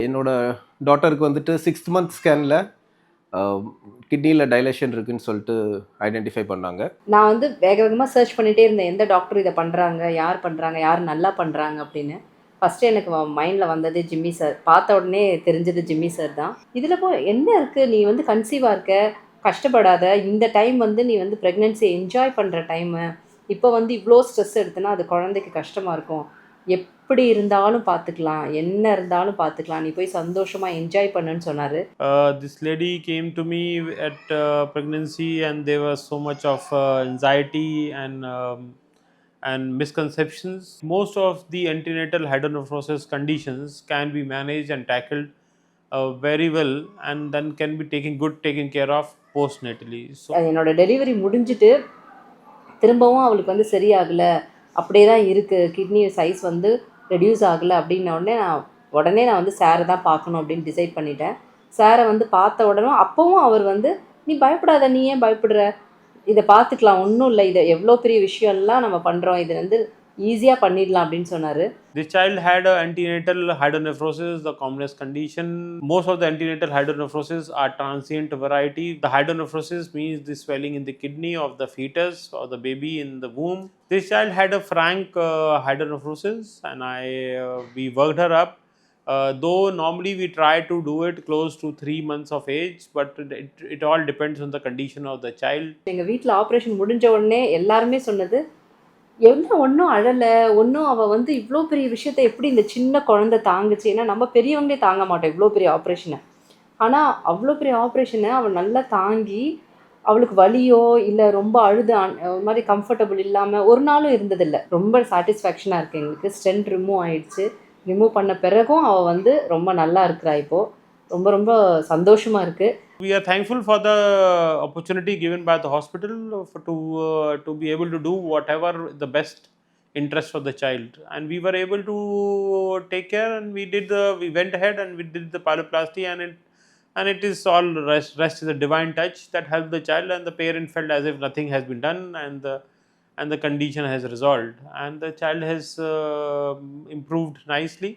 என்னோட டாட்டருக்கு வந்துட்டு 6th month ஸ்கேனில் கிட்னியில் டைலேஷன் இருக்குன்னு சொல்லிட்டு ஐடென்டிஃபை பண்ணாங்க. நான் வந்து வேக வேகமாக சர்ச் பண்ணிகிட்டே இருந்தேன், எந்த டாக்டர் இதை பண்ணுறாங்க, யார் நல்லா பண்ணுறாங்க அப்படின்னு. ஃபஸ்ட்டு எனக்கு மைண்டில் வந்தது ஜிம்மி சார். பார்த்த உடனே தெரிஞ்சது ஜிம்மி சார் தான். இதில் என்ன இருக்குது, நீ வந்து கன்சீவாக இருக்க, கஷ்டப்படாத, இந்த டைம் வந்து நீ வந்து ப்ரெக்னென்சியை என்ஜாய் பண்ணுற டைமு. இப்போ வந்து இவ்வளோ ஸ்ட்ரெஸ் எடுத்தனா அது குழந்தைக்கு கஷ்டமாக இருக்கும். எப்படி இருந்தாலும் பார்த்துக்கலாம், என்ன இருந்தாலும் பார்த்துக்கலாம், நீ போய் சந்தோஷமாக என்ஜாய் பண்ணுன்னு சொன்னார். This lady came to me at pregnancy and there was so much of anxiety and misconceptions. Most of the antenatal hydronephrosis conditions can be managed and tackled very well and then can be taken care of postnatally. So என்னோட delivery முடிஞ்சிட்டு திரும்பவும் அவளுக்கு வந்து சரியாகலை, அப்படியே தான் இருக்குது, kidney size வந்து reduce ஆகலை அப்படின்ன உடனே நான் வந்து சாரை தான் பார்க்கணும் அப்படின்னு டிசைட் பண்ணிட்டேன். சாரை வந்து பார்த்த உடனே அப்போவும் அவர் வந்து, நீ பயப்படாத, நீ ஏன் பயப்படுற, இதை பார்த்துக்கலாம், ஒன்றும் இல்லை, இதை எவ்வளோ பெரிய விஷயம்லாம் நம்ம பண்ணுறோம், இது வந்து ஈஸியாக பண்ணிடலாம் அப்படின்னு சொன்னார். This child had antenatal hydronephrosis, the commonest condition. Most of the antenatal hydronephrosis are transient variety. The hydronephrosis means the swelling in the kidney of the fetus or the baby in the womb. This child had a frank hydronephrosis and we worked her up. Though normally we try to do it close to 3 months of age, but it all depends on the condition of the child. எங்கள் வீட்டில் operation முடிஞ்ச உடனே எல்லாருமே சொன்னது, ஒன்றும் அழலை, அவள் வந்து இவ்வளோ பெரிய விஷயத்தை எப்படி இந்த சின்ன குழந்தை தாங்குச்சு. ஏன்னா நம்ம பெரியவங்களே தாங்க மாட்டோம் இவ்வளோ பெரிய ஆப்ரேஷனை. ஆனால் அவ்வளோ பெரிய ஆப்ரேஷனை அவள் நல்லா தாங்கி, அவளுக்கு வலியோ இல்லை ரொம்ப அழுது ஒரு மாதிரி கம்ஃபர்டபுள் இல்லாமல் ஒரு நாளும் இருந்ததில்லை. ரொம்ப சாட்டிஸ்ஃபேக்ஷனாக இருக்குது எங்களுக்கு. ஸ்டென்ட் ரிமூவ் ஆயிடுச்சு. ரிமூவ் பண்ண பிறகும் அவள் வந்து ரொம்ப நல்லா இருக்கிறா. இப்போது ரொம்ப ரொம்ப சந்தோஷமாக இருக்குது. We are thankful for the opportunity given by the hospital to be able to do whatever the best interest of the child, and we were able to take care, and we went ahead and we did the pyeloplasty, and it is all rest is a divine touch that helped the child, and the parent felt as if nothing has been done, and the condition has resolved, and the child has improved nicely.